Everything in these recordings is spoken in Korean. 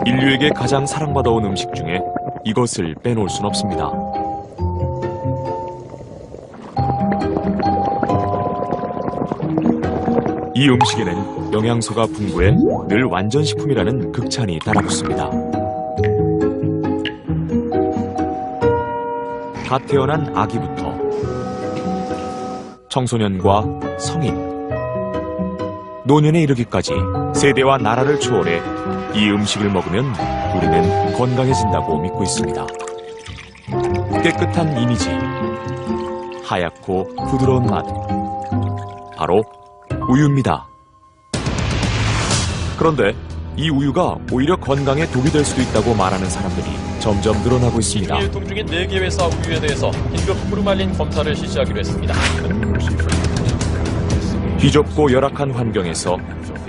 인류에게 가장 사랑받아온 음식 중에 이것을 빼놓을 순 없습니다. 이 음식에는 영양소가 풍부해 늘 완전식품이라는 극찬이 따라붙습니다. 갓 태어난 아기부터 청소년과 성인, 노년에 이르기까지 세대와 나라를 초월해 이 음식을 먹으면 우리는 건강해진다고 믿고 있습니다. 깨끗한 이미지, 하얗고 부드러운 맛, 바로 우유입니다. 그런데 이 우유가 오히려 건강에 독이 될 수도 있다고 말하는 사람들이 점점 늘어나고 있습니다. 유통 중인 4개 회사 우유에 대해서 긴급 프루말린 검사를 실시하기로 했습니다. 뒤좁고 열악한 환경에서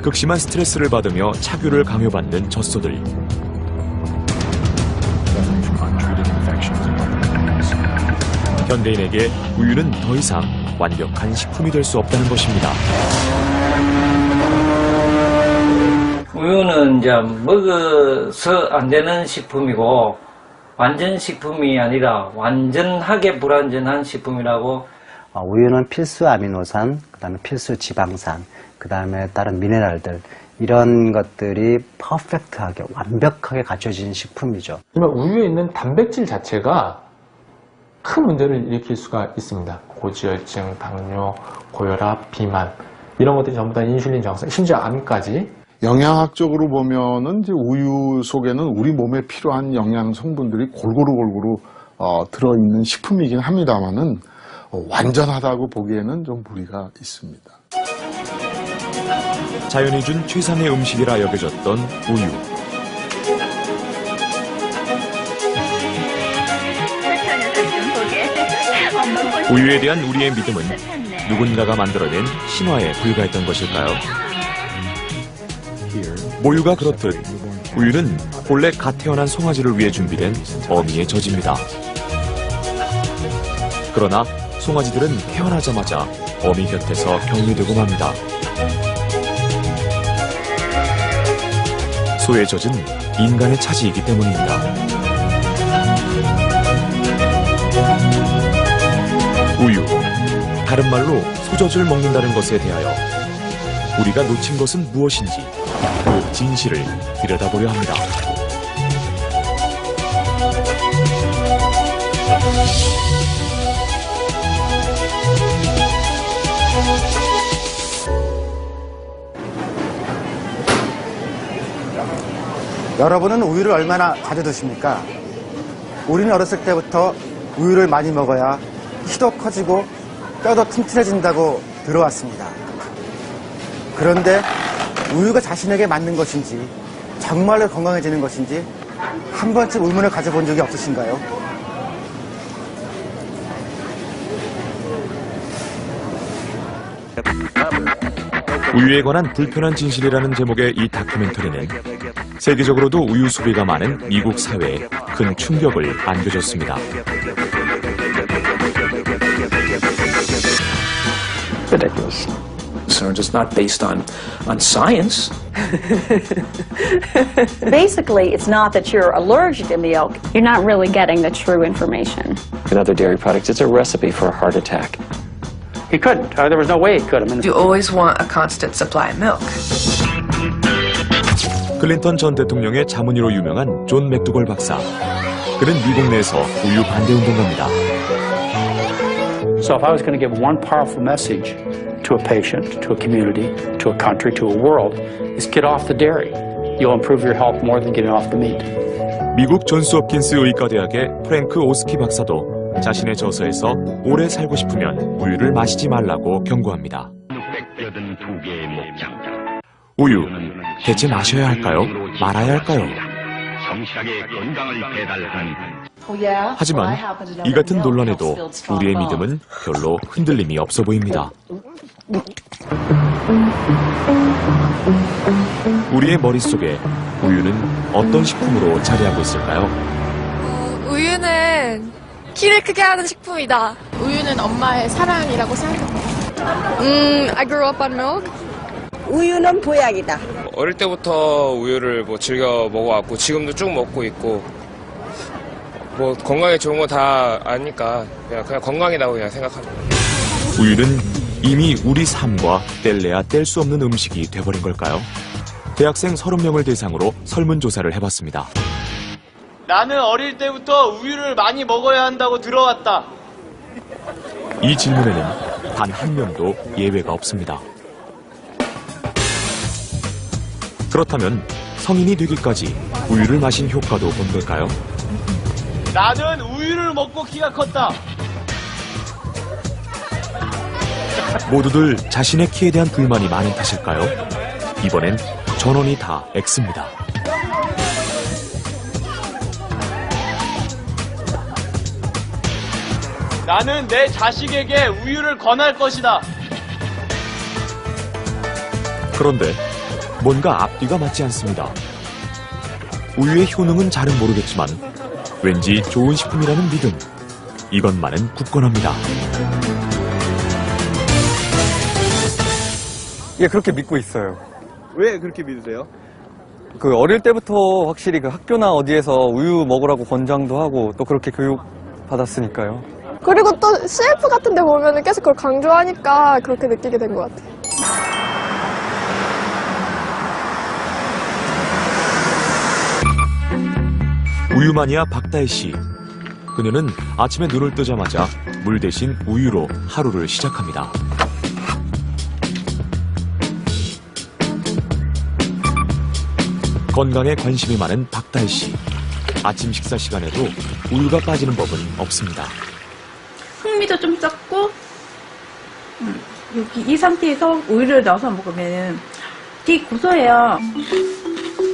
극심한 스트레스를 받으며 착유를 강요받는 젖소들. 현대인에게 우유는 더 이상 완벽한 식품이 될 수 없다는 것입니다. 우유는 이제 먹어서 안 되는 식품이고 완전 식품이 아니라 완전하게 불완전한 식품이라고. 우유는 필수 아미노산, 그다음에 필수 지방산, 그다음에 다른 미네랄들, 이런 것들이 퍼펙트하게 완벽하게 갖춰진 식품이죠. 우유에 있는 단백질 자체가 큰 문제를 일으킬 수가 있습니다. 고지혈증, 당뇨, 고혈압, 비만, 이런 것들이 전부 다 인슐린 저항성, 심지어 암까지. 영양학적으로 보면은 이제 우유 속에는 우리 몸에 필요한 영양 성분들이 골고루 들어있는 식품이긴 합니다만은 완전하다고 보기에는 좀 무리가 있습니다. 자연이 준 최상의 음식이라 여겨졌던 우유. 우유에 대한 우리의 믿음은 누군가가 만들어낸 신화에 불과했던 것일까요? 모유가 그렇듯 우유는 본래 갓 태어난 송아지를 위해 준비된 어미의 젖입니다. 그러나 송아지들은 태어나자마자 어미 곁에서 격리되고 맙니다. 소의 젖은 인간의 차지이기 때문입니다. 우유, 다른 말로 소젖을 먹는다는 것에 대하여 우리가 놓친 것은 무엇인지 그 진실을 들여다보려 합니다. 여러분은 우유를 얼마나 자주 드십니까? 우리는 어렸을 때부터 우유를 많이 먹어야 키도 커지고 뼈도 튼튼해진다고 들어왔습니다. 그런데 우유가 자신에게 맞는 것인지 정말로 건강해지는 것인지 한 번쯤 의문을 가져본 적이 없으신가요? 우유에 관한 불편한 진실이라는 제목의 이 다큐멘터리는 세계적으로도 우유 소비가 많은 미국 사회에 큰 충격을 안겨줬습니다. Ridiculous. Concerns. It's not based on science. Basically, it's not that you're allergic to milk. You're not really getting the true information. In other dairy products, it's a recipe for a heart attack. He couldn't. There was no way he could. You always want a constant supply of milk. 클린턴 전 대통령의 자문의로 유명한 존 맥두걸 박사. 그는 미국 내에서 우유 반대 운동가입니다. So if I was going to give one powerful message to a patient, to a community, to a country, to a world, is get off the dairy. You'll improve your health more than getting off the meat. 미국 존스 홉킨스 의과대학의 프랭크 오스키 박사도 자신의 저서에서 오래 살고 싶으면 우유를 마시지 말라고 경고합니다. 우유, 대체 마셔야 할까요? 말아야 할까요? 하지만 이 같은 논란에도 우리의 믿음은 별로 흔들림이 없어 보입니다. 우리의 머릿속에 우유는 어떤 식품으로 자리하고 있을까요? 우유는 키를 크게 하는 식품이다. 우유는 엄마의 사랑이라고 생각합니다. I grew up on milk. 우유는 보약이다. 어릴 때부터 우유를 뭐 즐겨 먹어왔고 지금도 쭉 먹고 있고 뭐 건강에 좋은 거 다 아니까 그냥 건강이라고 그냥 생각합니다. 우유는 이미 우리 삶과 뗄래야 뗄 수 없는 음식이 돼버린 걸까요? 대학생 30명을 대상으로 설문조사를 해봤습니다. 나는 어릴 때부터 우유를 많이 먹어야 한다고 들어왔다. 이 질문에는 단 한 명도 예외가 없습니다. 그렇다면 성인이 되기까지 우유를 마신 효과도 본 걸까요? 나는 우유를 먹고 키가 컸다. 모두들 자신의 키에 대한 불만이 많은 탓일까요? 이번엔 전원이 다 X입니다. 나는 내 자식에게 우유를 권할 것이다. 그런데 뭔가 앞뒤가 맞지 않습니다. 우유의 효능은 잘은 모르겠지만 왠지 좋은 식품이라는 믿음, 이것만은 굳건합니다. 예, 그렇게 믿고 있어요. 왜 그렇게 믿으세요? 그 어릴 때부터 확실히 그 학교나 어디에서 우유 먹으라고 권장도 하고 또 그렇게 교육 받았으니까요. 그리고 또 CF 같은 데 보면 계속 그걸 강조하니까 그렇게 느끼게 된 것 같아요. 우유 마니아 박다혜 씨. 그녀는 아침에 눈을 뜨자마자 물 대신 우유로 하루를 시작합니다. 건강에 관심이 많은 박다혜 씨. 아침 식사 시간에도 우유가 빠지는 법은 없습니다. 풍미도 좀 적고 여기 이 상태에서 우유를 넣어서 먹으면 되게 고소해요.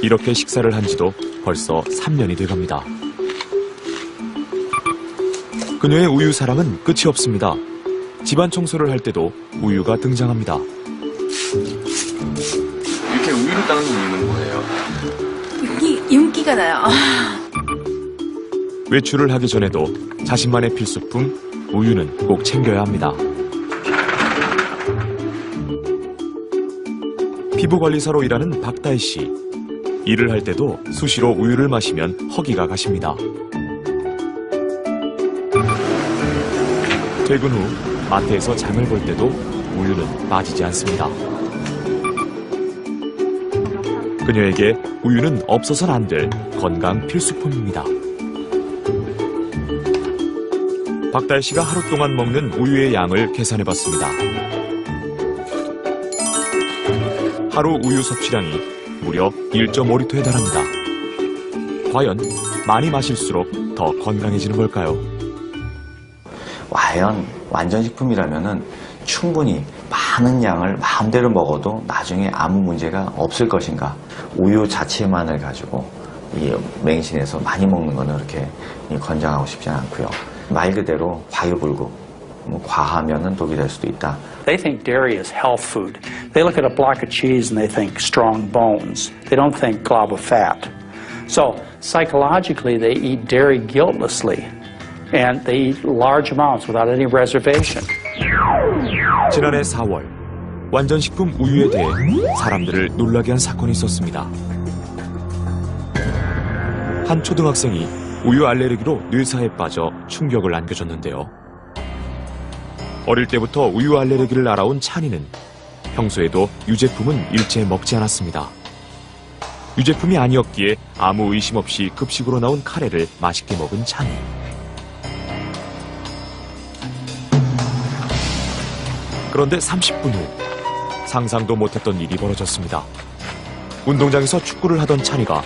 이렇게 식사를 한 지도 벌써 3년이 돼갑니다. 그녀의 우유 사랑은 끝이 없습니다. 집안 청소를 할 때도 우유가 등장합니다. 이렇게 우유를 따는 이유는 뭐예요? 윤기가 나요. 외출을 하기 전에도 자신만의 필수품 우유는 꼭 챙겨야 합니다. 피부관리사로 일하는 박다혜 씨. 일을 할 때도 수시로 우유를 마시면 허기가 가십니다. 퇴근 후 마트에서 장을 볼 때도 우유는 빠지지 않습니다. 그녀에게 우유는 없어서는 안 될 건강 필수품입니다. 박다혜 씨가 하루 동안 먹는 우유의 양을 계산해봤습니다. 하루 우유 섭취량이 무려 1.5리터에 달합니다. 과연 많이 마실수록 더 건강해지는 걸까요? 과연 완전식품이라면은 충분히 많은 양을 마음대로 먹어도 나중에 아무 문제가 없을 것인가? 우유 자체만을 가지고 이 맹신해서 많이 먹는 거는 그렇게 권장하고 싶지는 않고요. 말 그대로 과유불급, 과하면은 독이 될 수도 있다. They think dairy is health food. They look at a block of cheese and they think strong bones. They don't think glob of fat. So psychologically they eat dairy guiltlessly and they eat large amounts without any reservation. 지난해 4월 완전식품 우유에 대해 사람들을 놀라게 한 사건이 있었습니다. 한 초등학생이 우유 알레르기로 뇌사에 빠져 충격을 안겨줬는데요. 어릴 때부터 우유 알레르기를 알아온 찬이는 평소에도 유제품은 일체 먹지 않았습니다. 유제품이 아니었기에 아무 의심 없이 급식으로 나온 카레를 맛있게 먹은 찬이. 그런데 30분 후 상상도 못했던 일이 벌어졌습니다. 운동장에서 축구를 하던 찬이가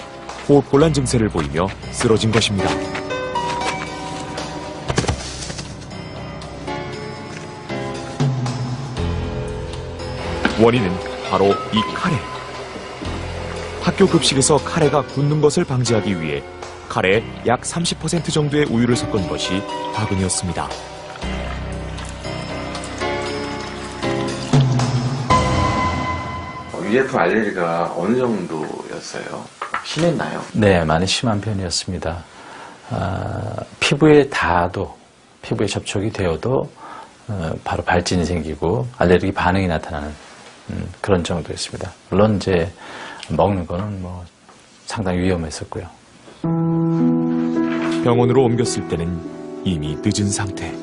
호흡곤란 증세를 보이며 쓰러진 것입니다. 원인은 바로 이 카레. 학교 급식에서 카레가 굳는 것을 방지하기 위해 카레에 약 30% 정도의 우유를 섞은 것이 화근이었습니다. 유제품 알레르기가 어느 정도였어요? 심했나요? 네, 많이 심한 편이었습니다. 피부에 닿아도, 피부에 접촉이 되어도 바로 발진이 생기고 알레르기 반응이 나타나는 그런 정도였습니다. 물론 이제 먹는 거는 뭐 상당히 위험했었고요. 병원으로 옮겼을 때는 이미 늦은 상태.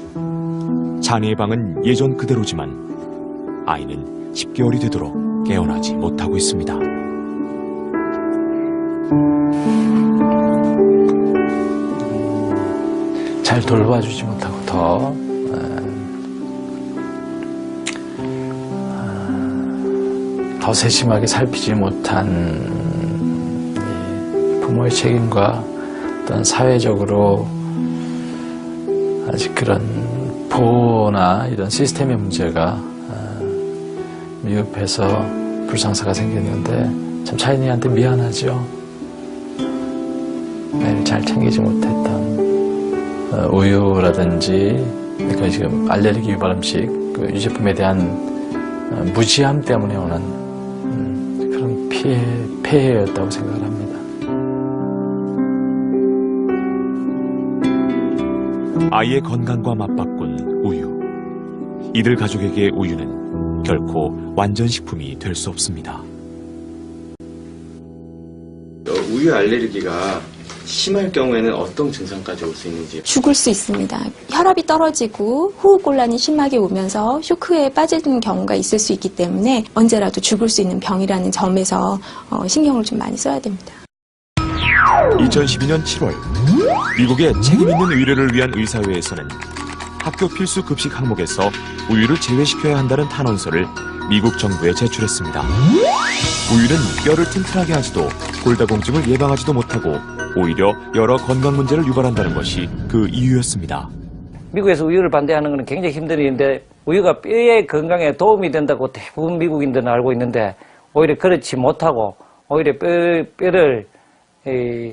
자네의 방은 예전 그대로지만 아이는 10개월이 되도록 깨어나지 못하고 있습니다. 잘 돌봐주지 못하고 더 세심하게 살피지 못한 부모의 책임과 어떤 사회적으로 아직 그런 보호나 이런 시스템의 문제가 미흡해서 불상사가 생겼는데 참 차인이한테 미안하죠. 애를 잘 챙기지 못했던 우유라든지 그 지금 알레르기 유발 음식 그 유제품에 대한 무지함 때문에 오는 그런 폐해였다고 생각을 합니다. 아이의 건강과 맞바꾼 우유. 이들 가족에게 우유는 결코 완전 식품이 될 수 없습니다. 우유 알레르기가 심할 경우에는 어떤 증상까지 올 수 있는지. 죽을 수 있습니다. 혈압이 떨어지고 호흡곤란이 심하게 오면서 쇼크에 빠지는 경우가 있을 수 있기 때문에 언제라도 죽을 수 있는 병이라는 점에서 신경을 좀 많이 써야 됩니다. 2012년 7월 미국의 책임있는 의료를 위한 의사회에서는 학교 필수 급식 항목에서 우유를 제외시켜야 한다는 탄원서를 미국 정부에 제출했습니다. 우유는 뼈를 튼튼하게 하지도 골다공증을 예방하지도 못하고 오히려 여러 건강 문제를 유발한다는 것이 그 이유였습니다. 미국에서 우유를 반대하는 것은 굉장히 힘든 일인데 우유가 뼈의 건강에 도움이 된다고 대부분 미국인들은 알고 있는데 오히려 그렇지 못하고 오히려 뼈를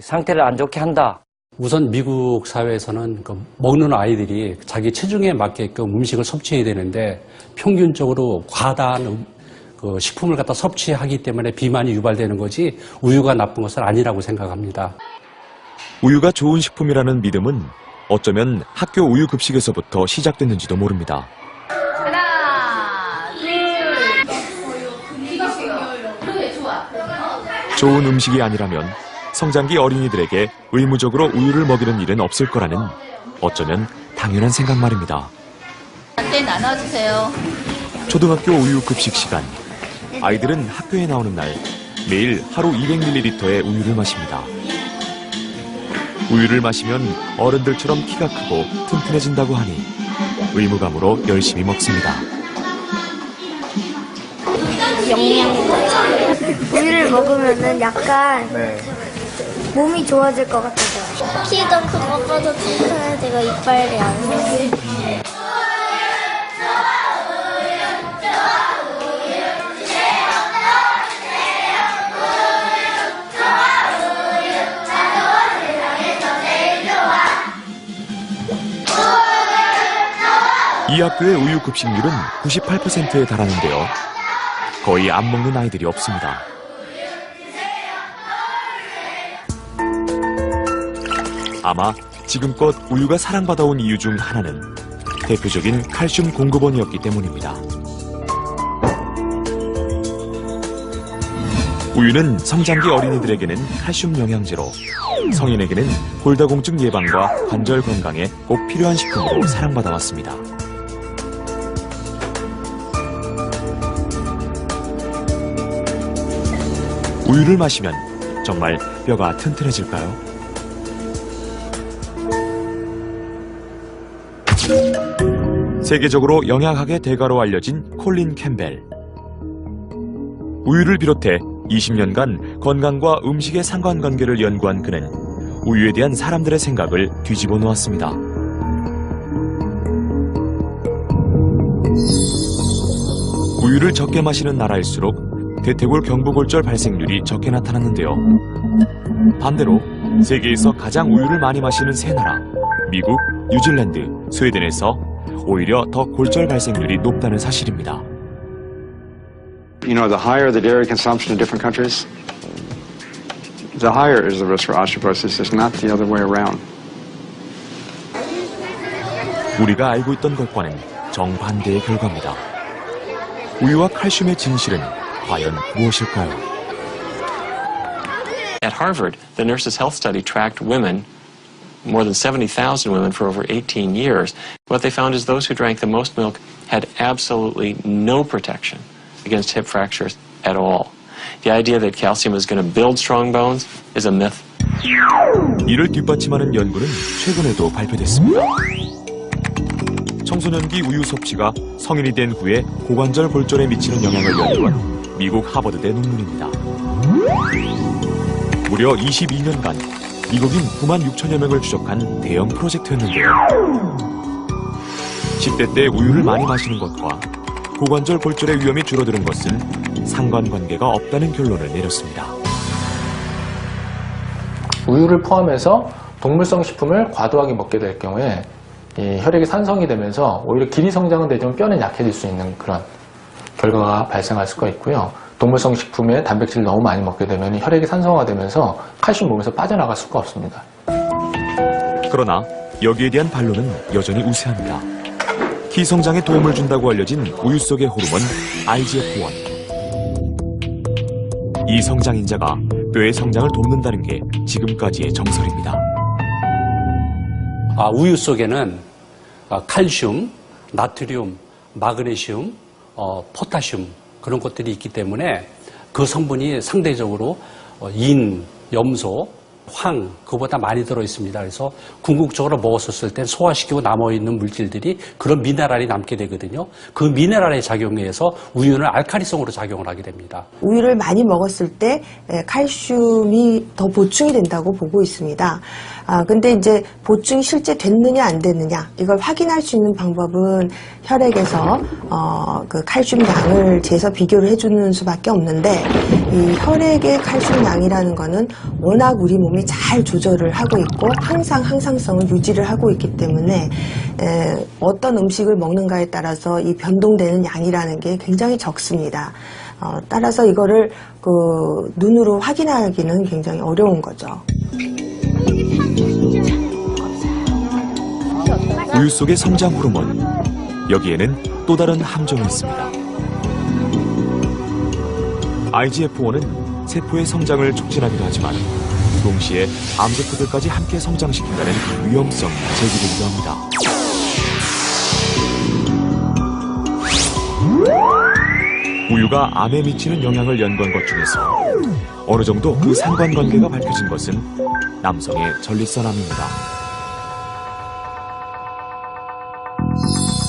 상태를 안 좋게 한다. 우선 미국 사회에서는 먹는 아이들이 자기 체중에 맞게끔 음식을 섭취해야 되는데 평균적으로 과다한 식품을 갖다 섭취하기 때문에 비만이 유발되는 거지 우유가 나쁜 것은 아니라고 생각합니다. 우유가 좋은 식품이라는 믿음은 어쩌면 학교 우유 급식에서부터 시작됐는지도 모릅니다. 하나, 둘. 좋은 음식이 아니라면 성장기 어린이들에게 의무적으로 우유를 먹이는 일은 없을 거라는 어쩌면 당연한 생각 말입니다. 때 나눠주세요. 초등학교 우유 급식 시간. 아이들은 학교에 나오는 날 매일 하루 200ml의 우유를 마십니다. 우유를 마시면 어른들처럼 키가 크고 튼튼해진다고 하니 의무감으로 열심히 먹습니다. 우유를 먹으면은 약간 몸이 좋아질 것 같아요. 키도 크고 뼈도 튼튼해지고 이빨이 안 생기고. 이 학교의 우유 급식률은 98%에 달하는데요. 거의 안 먹는 아이들이 없습니다. 아마 지금껏 우유가 사랑받아온 이유 중 하나는 대표적인 칼슘 공급원이었기 때문입니다. 우유는 성장기 어린이들에게는 칼슘 영양제로, 성인에게는 골다공증 예방과 관절 건강에 꼭 필요한 식품으로 사랑받아왔습니다. 우유를 마시면 정말 뼈가 튼튼해질까요? 세계적으로 영양학의 대가로 알려진 콜린 캠벨. 우유를 비롯해 20년간 건강과 음식의 상관관계를 연구한 그는 우유에 대한 사람들의 생각을 뒤집어 놓았습니다. 우유를 적게 마시는 나라일수록 대퇴골 경부골절 발생률이 적게 나타났는데요. 반대로 세계에서 가장 우유를 많이 마시는 세 나라, 미국, 뉴질랜드, 스웨덴에서 오히려 더 골절 발생률이 높다는 사실입니다. You know, the higher the dairy consumption in different countries, the higher is the risk for osteoporosis. It's not the other way around. 우리가 알고 있던 것과는 정반대의 결과입니다. 우유와 칼슘의 진실은 과연 무엇일까요? At Harvard, the Nurses' Health Study tracked women, more than 70,000 women for over 18 years. What they found is those who drank the most milk had absolutely no protection against hip fractures at all. The idea that calcium is going to build strong bones is a myth. 이를 뒷받침하는 연구는 최근에도 발표됐습니다. 청소년기 우유 섭취가 성인이 된 후에 고관절 골절에 미치는 영향을 연구한 미국 하버드대 논문입니다. 무려 22년간 미국인 9만 6천여 명을 추적한 대형 프로젝트였는데요. 10대 때 우유를 많이 마시는 것과 고관절 골절의 위험이 줄어드는 것은 상관관계가 없다는 결론을 내렸습니다. 우유를 포함해서 동물성 식품을 과도하게 먹게 될 경우에 이 혈액이 산성이 되면서 오히려 길이 성장은 되지만 뼈는 약해질 수 있는 그런 결과가 발생할 수가 있고요. 동물성 식품에 단백질을 너무 많이 먹게 되면 혈액이 산성화되면서 칼슘 몸에서 빠져나갈 수가 없습니다. 그러나 여기에 대한 반론은 여전히 우세합니다. 키 성장에 도움을 준다고 알려진 우유 속의 호르몬 IGF-1. 이 성장인자가 뼈의 성장을 돕는다는 게 지금까지의 정설입니다. 우유 속에는 칼슘, 나트륨, 마그네슘, 포타슘 그런 것들이 있기 때문에 그 성분이 상대적으로 인, 염소, 황 그보다 많이 들어있습니다. 그래서 궁극적으로 먹었을 때 소화시키고 남아있는 물질들이 그런 미네랄이 남게 되거든요. 그 미네랄의 작용에 의해서 우유는 알칼리성으로 작용을 하게 됩니다. 우유를 많이 먹었을 때 칼슘이 더 보충이 된다고 보고 있습니다. 근데 이제 보충이 실제 됐느냐 안 됐느냐 이걸 확인할 수 있는 방법은 혈액에서 그 칼슘 양을 재서 비교를 해주는 수밖에 없는데 이 혈액의 칼슘 양이라는 거는 워낙 우리 몸이 잘 조절을 하고 있고 항상 항상성을 유지를 하고 있기 때문에 어떤 음식을 먹는가에 따라서 이 변동되는 양이라는 게 굉장히 적습니다. 따라서 이거를 그 눈으로 확인하기는 굉장히 어려운 거죠. 우유 속의 성장 호르몬, 여기에는 또 다른 함정이 있습니다. IGF-1은 세포의 성장을 촉진하기도 하지만 동시에 암세포들까지 함께 성장시킨다는 위험성이 제기되기도 합니다. 우유가 암에 미치는 영향을 연구한 것 중에서 어느 정도 그 상관관계가 밝혀진 것은 남성의 전립선암입니다.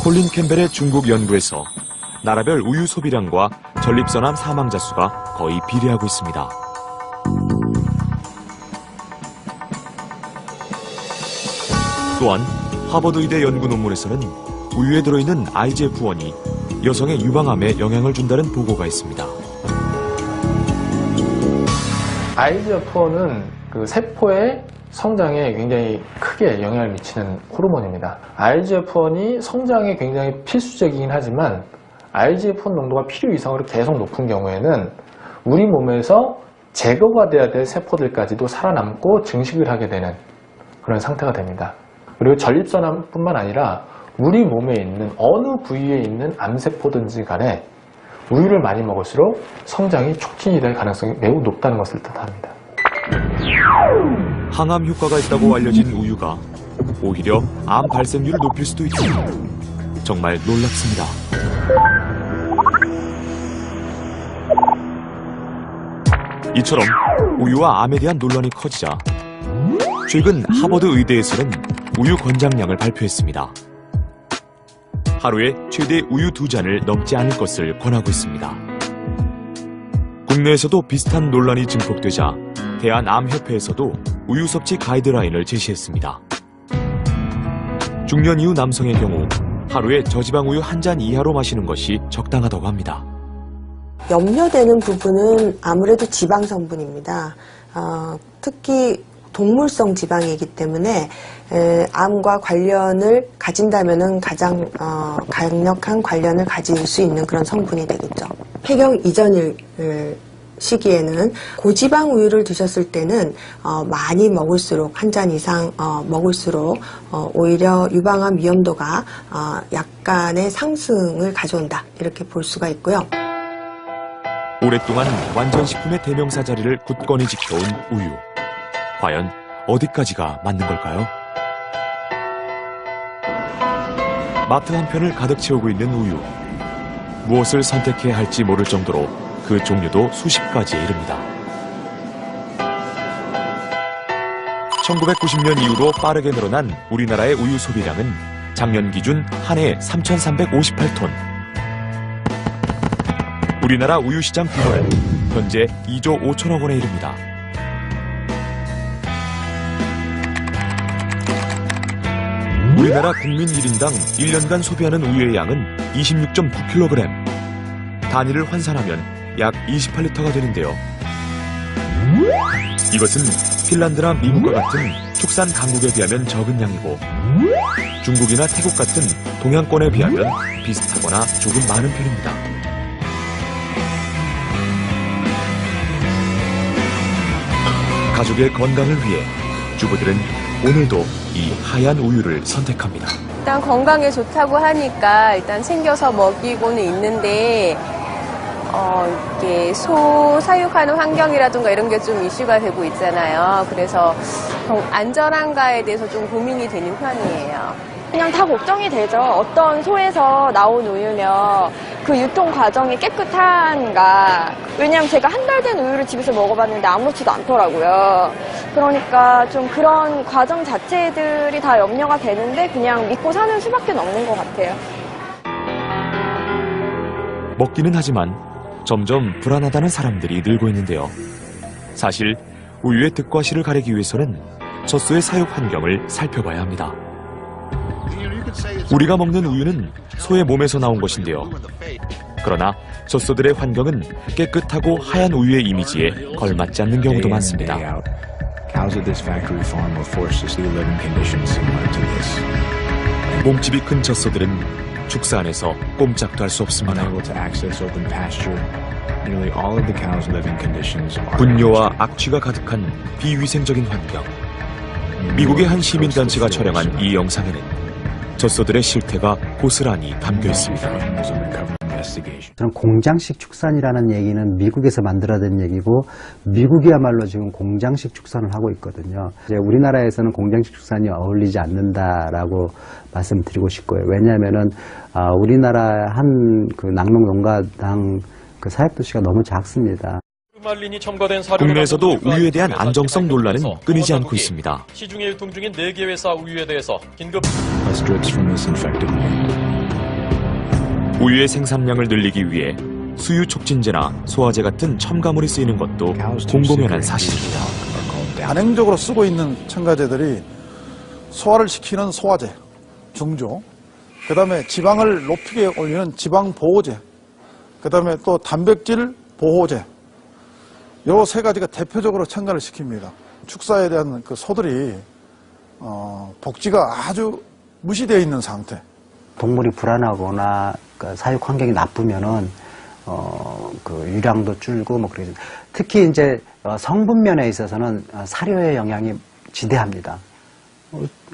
콜린 캠벨의 중국 연구에서 나라별 우유 소비량과 전립선암 사망자 수가 거의 비례하고 있습니다. 또한 하버드 의대 연구 논문에서는 우유에 들어있는 IGF-1이 여성의 유방암에 영향을 준다는 보고가 있습니다. IGF-1은 그 세포의 성장에 굉장히 크게 영향을 미치는 호르몬입니다. IGF-1이 성장에 굉장히 필수적이긴 하지만 IGF-1 농도가 필요 이상으로 계속 높은 경우에는 우리 몸에서 제거가 돼야 될 세포들까지도 살아남고 증식을 하게 되는 그런 상태가 됩니다. 그리고 전립선암뿐만 아니라 우리 몸에 있는 어느 부위에 있는 암세포든지 간에 우유를 많이 먹을수록 성장이 촉진이 될 가능성이 매우 높다는 것을 뜻합니다. 항암 효과가 있다고 알려진 우유가 오히려 암 발생률을 높일 수도 있다니 정말 놀랍습니다. 이처럼 우유와 암에 대한 논란이 커지자 최근 하버드 의대에서는 우유 권장량을 발표했습니다. 하루에 최대 우유 2잔을 넘지 않을 것을 권하고 있습니다. 국내에서도 비슷한 논란이 증폭되자 대한암협회에서도 우유 섭취 가이드라인을 제시했습니다. 중년 이후 남성의 경우 하루에 저지방 우유 1잔 이하로 마시는 것이 적당하다고 합니다. 염려되는 부분은 아무래도 지방 성분입니다. 특히 동물성 지방이기 때문에 암과 관련을 가진다면은 가장 강력한 관련을 가질 수 있는 그런 성분이 되겠죠. 폐경 이전일 시기에는 고지방 우유를 드셨을 때는 많이 먹을수록 한 잔 이상 먹을수록 오히려 유방암 위험도가 약간의 상승을 가져온다 이렇게 볼 수가 있고요. 오랫동안 완전식품의 대명사 자리를 굳건히 지켜온 우유. 과연 어디까지가 맞는 걸까요? 마트 한편을 가득 채우고 있는 우유. 무엇을 선택해야 할지 모를 정도로 그 종류도 수십 가지에 이릅니다. 1990년 이후로 빠르게 늘어난 우리나라의 우유 소비량은 작년 기준 한 해 3,358톤. 우리나라 우유 시장 규모는 현재 2조 5천억 원에 이릅니다. 우리나라 국민 1인당 1년간 소비하는 우유의 양은 26.9kg. 단위를 환산하면 약 28리터가 되는데요. 이것은 핀란드나 미국과 같은 축산 강국에 비하면 적은 양이고 중국이나 태국 같은 동양권에 비하면 비슷하거나 조금 많은 편입니다. 가족의 건강을 위해 주부들은 오늘도 이 하얀 우유를 선택합니다. 일단 건강에 좋다고 하니까 일단 챙겨서 먹이고는 있는데 이게 소 사육하는 환경이라든가 이런 게 좀 이슈가 되고 있잖아요. 그래서 안전한가에 대해서 좀 고민이 되는 편이에요. 그냥 다 걱정이 되죠. 어떤 소에서 나온 우유면 그 유통 과정이 깨끗한가. 왜냐면 제가 한 달 된 우유를 집에서 먹어봤는데 아무렇지도 않더라고요. 그러니까 좀 그런 과정 자체들이 다 염려가 되는데 그냥 믿고 사는 수밖에 없는 것 같아요. 먹기는 하지만 점점 불안하다는 사람들이 늘고 있는데요. 사실 우유의 득과 실을 가리기 위해서는 젖소의 사육 환경을 살펴봐야 합니다. 우리가 먹는 우유는 소의 몸에서 나온 것인데요. 그러나 젖소들의 환경은 깨끗하고 하얀 우유의 이미지에 걸맞지 않는 경우도 많습니다. 몸집이 큰 젖소들은 축사 안에서 꼼짝도 할 수 없습니다. 분뇨와 악취가 가득한 비위생적인 환경. 미국의 한 시민단체가 촬영한 이 영상에는 젖소들의 실태가 고스란히 담겨 있습니다. 저는 공장식 축산이라는 얘기는 미국에서 만들어낸 얘기고 미국이야말로 지금 공장식 축산을 하고 있거든요. 이제 우리나라에서는 공장식 축산이 어울리지 않는다라고 말씀드리고 싶고요. 왜냐하면은 우리나라 한 그 낙농 농가당 그 사육도시가 너무 작습니다. 국내에서도 우유에 대한 안정성 논란은 끊이지 않고 있습니다. 시중에 유통 중인 4개 회사 우유에 대해서 긴급 우유의 생산량을 늘리기 위해 수유 촉진제나 소화제 같은 첨가물이 쓰이는 것도 공공연한 사실입니다. 단행적으로 쓰고 있는 첨가제들이 소화를 시키는 소화제, 중조, 그 다음에 지방을 높이게 올리는 지방보호제, 그 다음에 또 단백질 보호제, 요 세 가지가 대표적으로 첨가를 시킵니다. 축사에 대한 그 소들이 복지가 아주 무시되어 있는 상태. 동물이 불안하거나 그 사육 환경이 나쁘면은 그 유량도 줄고 뭐 그러죠. 특히 이제 성분 면에 있어서는 사료의 영향이 지대합니다.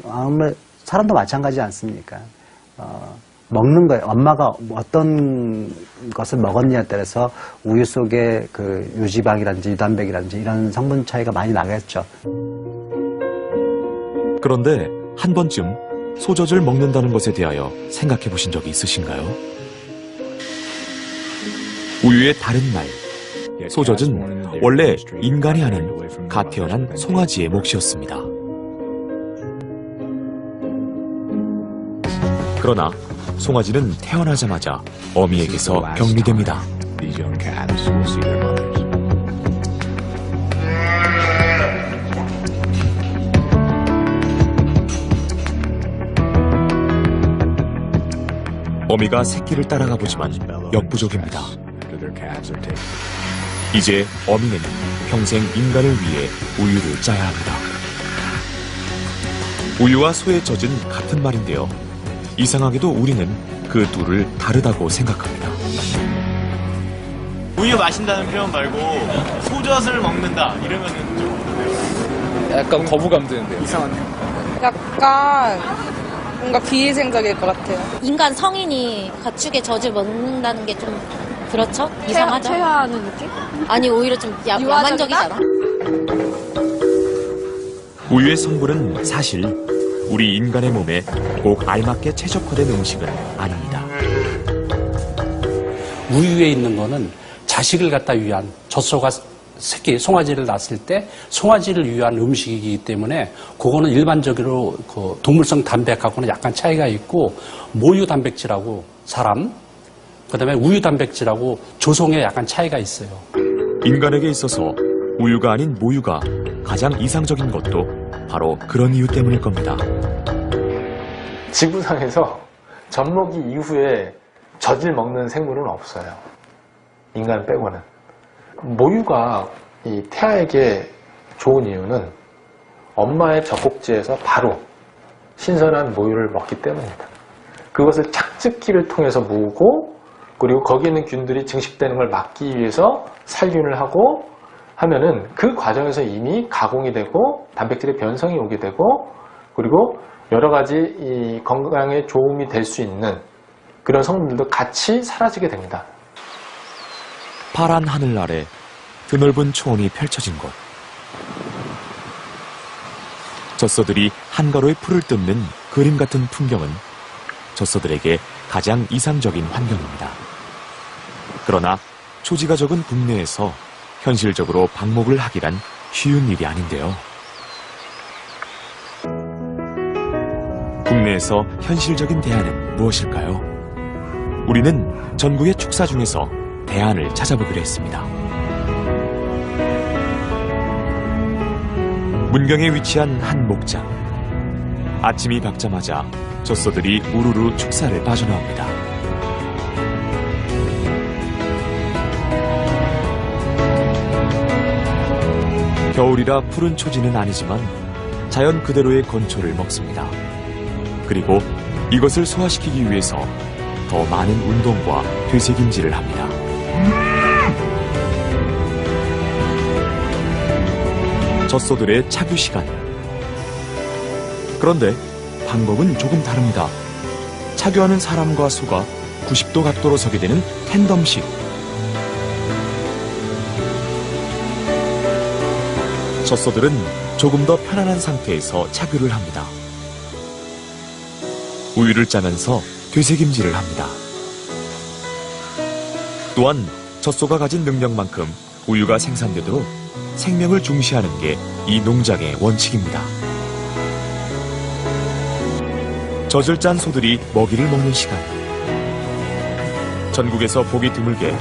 아무래도 사람도 마찬가지지 않습니까? 먹는 거예요. 엄마가 어떤 것을 먹었냐에 따라서 우유 속에 그 유지방이라든지 유단백이라든지 이런 성분 차이가 많이 나겠죠. 그런데 한 번쯤 소젖을 먹는다는 것에 대하여 생각해 보신 적이 있으신가요? 우유의 다른 말, 소젖은 원래 인간이 하는 갓 태어난 송아지의 몫이었습니다. 그러나 송아지는 태어나자마자 어미에게서 격리됩니다. 어미가 새끼를 따라가 보지만 역부족입니다. 이제 어미는 평생 인간을 위해 우유를 짜야 합니다. 우유와 소의 젖은 같은 말인데요. 이상하게도 우리는 그 둘을 다르다고 생각합니다. 우유 마신다는 표현 말고 소젖을 먹는다 이러면은 좀 어떠세요? 약간 거부감 드는데요. 이상한데요? 약간 뭔가 비위생적일 것 같아요. 인간 성인이 가축의 젖을 먹는다는 게 좀 그렇죠? 이상하죠? 퇴화하는 느낌? 아니 오히려 좀 야만적이잖아. 우유의 성분은 사실 우리 인간의 몸에 꼭 알맞게 최적화된 음식은 아닙니다. 우유에 있는 거는 자식을 갖다 위한 젖소가 새끼 송아지를 낳았을 때 송아지를 위한 음식이기 때문에 그거는 일반적으로 그 동물성 단백하고는 약간 차이가 있고 모유 단백질하고 사람 그다음에 우유 단백질하고 조송에 약간 차이가 있어요. 인간에게 있어서 우유가 아닌 모유가 가장 이상적인 것도 바로 그런 이유 때문일 겁니다. 지구상에서 젖먹이 이후에 젖을 먹는 생물은 없어요. 인간 빼고는. 모유가 이 태아에게 좋은 이유는 엄마의 젖꼭지에서 바로 신선한 모유를 먹기 때문입니다. 그것을 착즙기를 통해서 모으고 그리고 거기에 있는 균들이 증식되는 걸 막기 위해서 살균을 하고 하면은 그 과정에서 이미 가공이 되고 단백질의 변성이 오게 되고 그리고 여러 가지 이 건강에 도움이 될 수 있는 그런 성분들도 같이 사라지게 됩니다. 파란 하늘 아래 드넓은 초원이 펼쳐진 곳. 젖소들이 한가로이 풀을 뜯는 그림 같은 풍경은 젖소들에게 가장 이상적인 환경입니다. 그러나 초지가 적은 국내에서 현실적으로 방목을 하기란 쉬운 일이 아닌데요. 국내에서 현실적인 대안은 무엇일까요? 우리는 전국의 축사 중에서 대안을 찾아보기로 했습니다. 문경에 위치한 한 목장. 아침이 밝자마자 젖소들이 우르르 축사를 빠져나옵니다. 겨울이라 푸른 초지는 아니지만 자연 그대로의 건초를 먹습니다. 그리고 이것을 소화시키기 위해서 더 많은 운동과 되새김질을 합니다. 젖소들의 착유 시간. 그런데 방법은 조금 다릅니다. 착유하는 사람과 소가 90도 각도로 서게 되는 텐덤식. 젖소들은 조금 더 편안한 상태에서 착유를 합니다. 우유를 짜면서 되새김질을 합니다. 또한 젖소가 가진 능력만큼 우유가 생산되도록 생명을 중시하는 게 이 농장의 원칙입니다. 젖을 짠 소들이 먹이를 먹는 시간. 전국에서 보기 드물게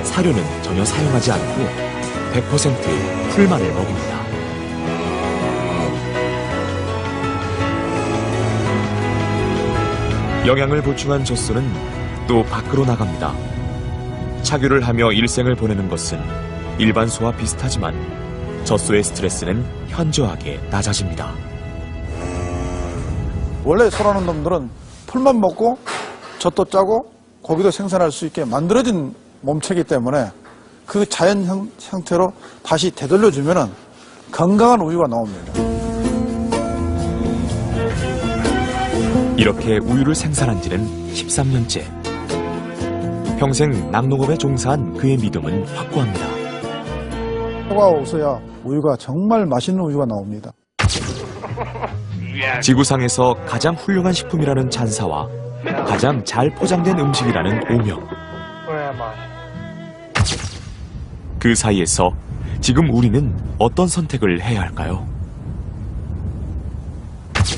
사료는 전혀 사용하지 않고 100% 풀만을 먹입니다. 영양을 보충한 젖소는 또 밖으로 나갑니다. 착유를 하며 일생을 보내는 것은 일반 소와 비슷하지만 젖소의 스트레스는 현저하게 낮아집니다. 원래 소라는 놈들은 풀만 먹고 젖도 짜고 고기도 생산할 수 있게 만들어진 몸체이기 때문에 그 자연 형태로 다시 되돌려주면 건강한 우유가 나옵니다. 이렇게 우유를 생산한 지는 13년째. 평생 낙농업에 종사한 그의 믿음은 확고합니다. 소가 없어야 우유가 정말 맛있는 우유가 나옵니다. 지구상에서 가장 훌륭한 식품이라는 찬사와 가장 잘 포장된 음식이라는 오명. 그 사이에서 지금 우리는 어떤 선택을 해야 할까요?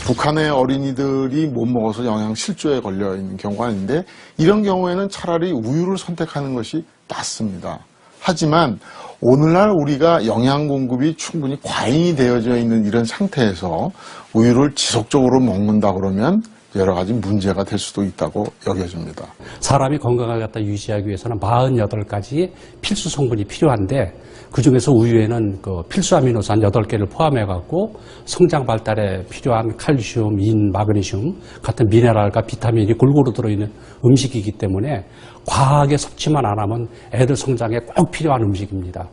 북한의 어린이들이 못 먹어서 영양 실조에 걸려 있는 경우가 있는데 이런 경우에는 차라리 우유를 선택하는 것이 낫습니다. 하지만 오늘날 우리가 영양 공급이 충분히 과잉이 되어져 있는 이런 상태에서 우유를 지속적으로 먹는다 그러면 여러 가지 문제가 될 수도 있다고 여겨집니다. 사람이 건강을 갖다 유지하기 위해서는 48가지 필수 성분이 필요한데 그중에서 우유에는 그 필수 아미노산 8개를 포함해 갖고 성장 발달에 필요한 칼슘, 인, 마그네슘 같은 미네랄과 비타민이 골고루 들어있는 음식이기 때문에 과하게 섭취만 안 하면 애들 성장에 꼭 필요한 음식입니다.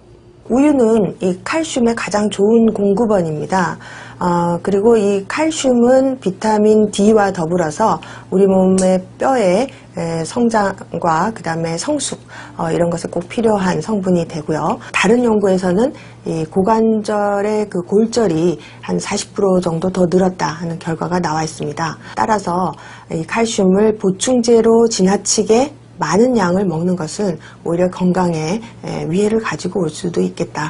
우유는 이 칼슘의 가장 좋은 공급원입니다. 그리고 이 칼슘은 비타민 D와 더불어서 우리 몸의 뼈의 성장과 그 다음에 성숙 이런 것에 꼭 필요한 성분이 되고요. 다른 연구에서는 이 고관절의 그 골절이 한 40% 정도 더 늘었다 하는 결과가 나와 있습니다. 따라서 이 칼슘을 보충제로 지나치게 많은 양을 먹는 것은 오히려 건강에 위해를 가지고 올 수도 있겠다.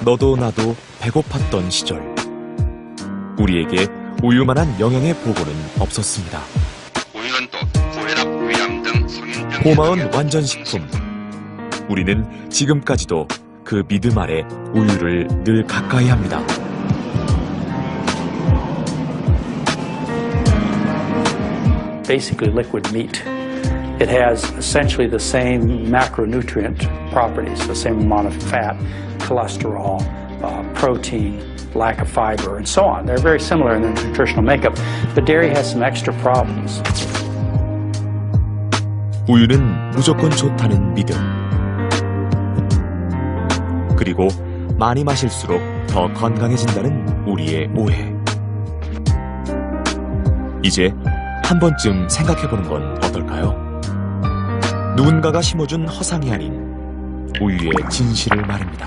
너도 나도 배고팠던 시절. 우리에게 우유만한 영양의 보고는 없었습니다. 우유는 또 고혈압, 위암 등 성인병 고마운 완전식품. 우리는 지금까지도 그 믿음 아래 우유를 늘 가까이 합니다. Basically liquid meat. It has essentially the same macronutrient properties, the same amount of fat, cholesterol, protein, lack of fiber, and so on. They're very similar in their nutritional makeup, but dairy has some extra problems. 우유는 무조건 좋다는 믿음. 그리고 많이 마실수록 더 건강해진다는 우리의 오해. 이제 한 번쯤 생각해보는 건 어떨까요? 누군가가 심어준 허상이 아닌 우유의 진실을 말입니다.